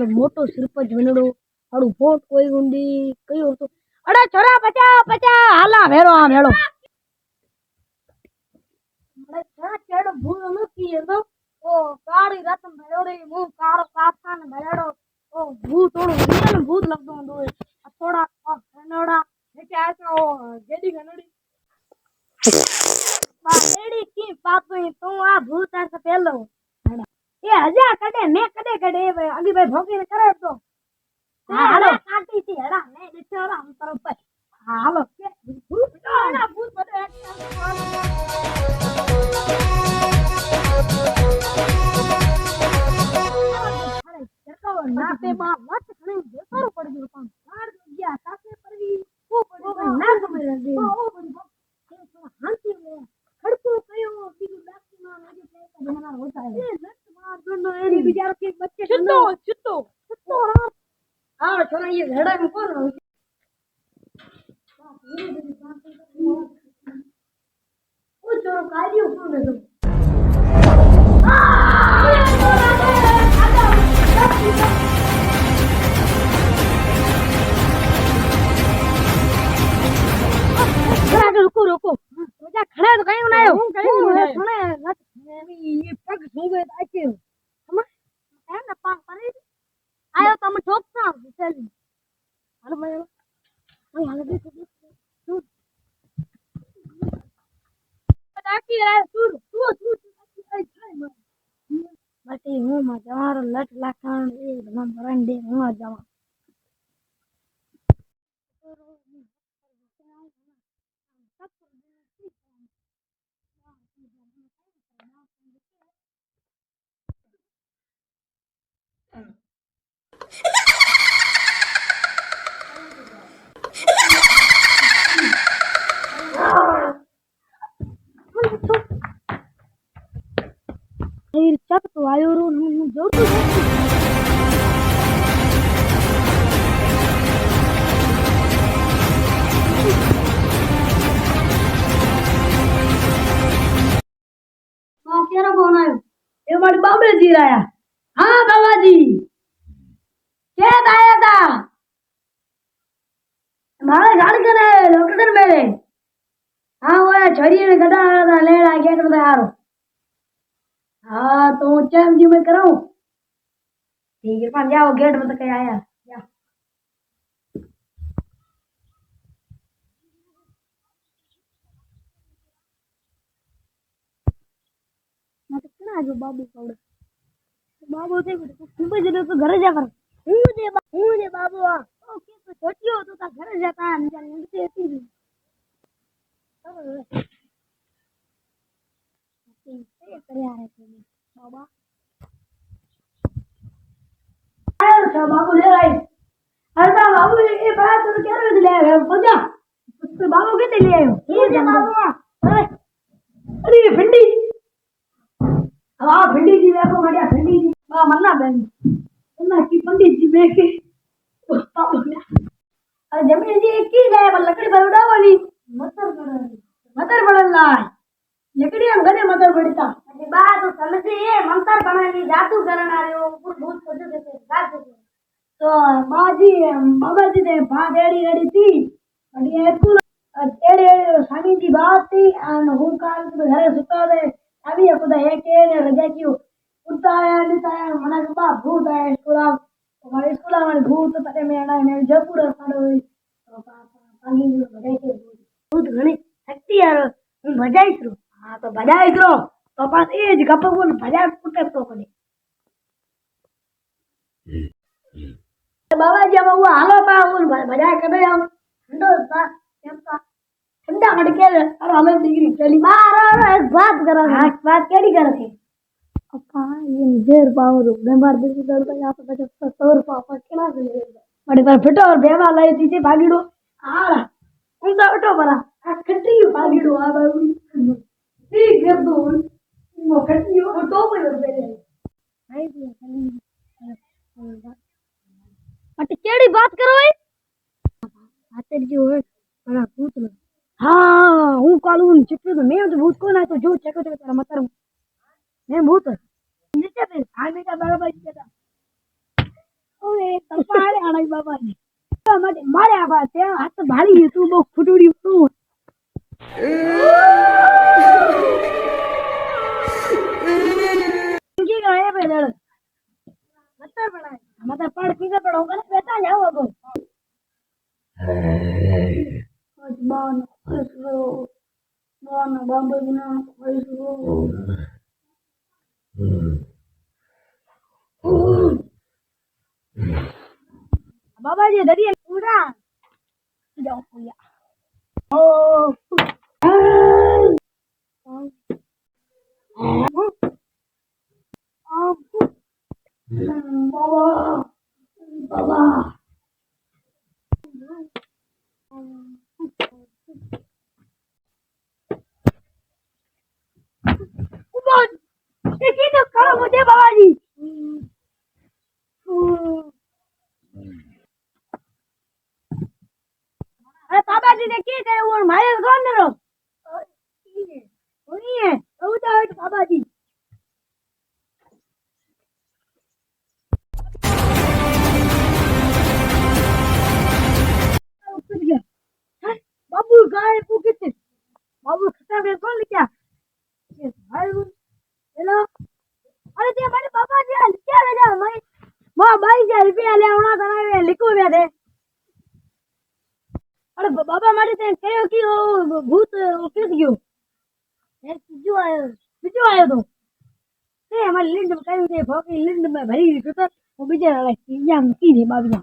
मारो मोटो सिरपंच बनड़ो आड़ू वोट कोई गुंडी कयो तो अरे छोरा बचा बचा हाला भेड़ो आ भेड़ो अरे छोरा केड़ो भूल न की तो ओ काड़ी रतन भेड़ो रे मु कारो काफान भेड़ो ओ भूत थोड़ो रियल भूत लगदो दो थोड़ा घनोड़ा लेके आए तो जेडी घनोड़ी बा एडी की बात हुई तू आ भूत आ से पहलो ये हजा कदे मैं कदे कदे अभी भाई भोगी ने करे तो हां हेलो काटी थी हेड़ा मैं देखो हम तरफ पे हां हेलो भूत ना भूत बड़े अरे देखो ना पे बा मत खणी बेकार पड़ गयो काम मार गया साथे परवी वो पड़ी ना गमे रे ओ बड़ी हांती में खड़को कयो बीजू लाकी ना मेरे पे बनाना होता है ये लट मार दोनो एड़ी बिचारो के बच्चे चित्तो चित्तो चित्तो हां छोरा ये भेड़ा में कौन हो ओ छोरो कालियो कौन है तुम रुको रुको रोजा खड़े तो कहीं बनायो सुने ये पग सूबे आके हम है ना पांग परे आयो तो हम ठोक ना चली अरे मैं हां हां देखो तू ताकी रे तू बटे हूं मजार लट लाखान एकदम रंडे हूं जमा फिर चक तो आयो रो जो तू हां केरा फोन आयो ये मारी बाबे जी आया हां बाबा जी के आया था मारे गाड़ी करे लोकेशन मेरे हां वो छोरी ने गड़ा था लेड़ा गेट में आ रहा हाँ तो चैम जी में कराऊं ठीक है पान जाओ गेट में तक आया जा मैं तो कितना जो बाबू कौड़ बाबू थे खूब जने तो घर जा कर हूं दे बाबू ओके तो छोटियो तो ता घर जाता है अंदर निकलती थी ये करे आ रहे थे बाबा अच्छा बाबू ले आई अरे बाबू ये बात तो क्या कर ले आए पहुंचा तो बाबू कितने ले आए ठीक है बाबू अरे ये भिंडी हां भिंडी जी देखो बढ़िया भिंडी जी बा मन्ना बहन मन्ना की पंडित जी बेके बाबू ने अरे जमीन जी की गए लकड़ी पर उड़ा वाली मतर बड़ला लकड़ी हम गने मतर बड़ता अरे बात तो समझे ये मंत्र बनानी जादू करना रे ऊपर भूत कर देते गाज तो बाजी बाबा जी ने भाग एड़ी एड़ी थी बढ़िया स्कूल एड़ी सानी की बात थी और हूं काल के घरे सुता दे अभी खुदा है के रजा की उड़ता आया नहीं आया मना के बा भूत आया स्कूल हमारे स्कूल में भूत पते में आना ने जयपुर साडो तो पानी में बजाई के भूत घणी शक्ति यार हूं बजाई रो हां तो बजाई रो तो पास ए ज गप बोल बजा कुटे तो कने बाबा जी वो हालो पा बोल बजा करे हम ठंडो सा केम का ठंडा कड़के और हमें डिग्री चली मार एक बात कर हां बात केड़ी कर थे अपा ये देर पावर बीमार दिल दर्द का यहां पे 100 रुपया केना दे बड़े पर फिटो और बेवा लाई थी भागीड़ो आ उनका ऑटो बना खट्टी भागीड़ो आ बाबू ठीक है तो वो खट्टी ऑटो पे दे भाई अटे केड़ी बात करो भाई आते जी हो बड़ा भूत लो हां हूं कालू चिट्टे तो मैं तो भूत को ना तो जो चेको तेरा मतर मैं भूत नीचे पे आने का बड़ा भाई कहता ઓએ તપાડે આણા બાબાજી માટે મારે આ વાત ત્યાં હાથ ભાળી તું બહુ ફૂટુડી તું की गए पे लड़ मतर बनाए मतर पढ़ पीछे पढ़ोगे ना बेटा जाओ अब बान इसरो बान बाबू ना इसरो बाबा जी दरिया पूरा जाओ पूरा ओ बाबा बाबा उमर देखिए तो खड़ा मुझे बाबा जी अरे बाबा जी देखिए तेरे वो मारे कौन न रो नहीं है वो तो है बाबा जी बाबू गाय को कितने बाबू खता में कौन लिखा हेलो अरे ते मारे बाबा जी क्या ले जा मैं मां 22,000 रुपया ले आवना तने लिखो बे दे अरे बाबा मारे ते कहो कि वो भूत किस गयो एक बिजो आयो तो ते हमारी लिंड में कहीं ते भोगी लिंड में भरी तो वो बिजरा की जाम की थी बाबिया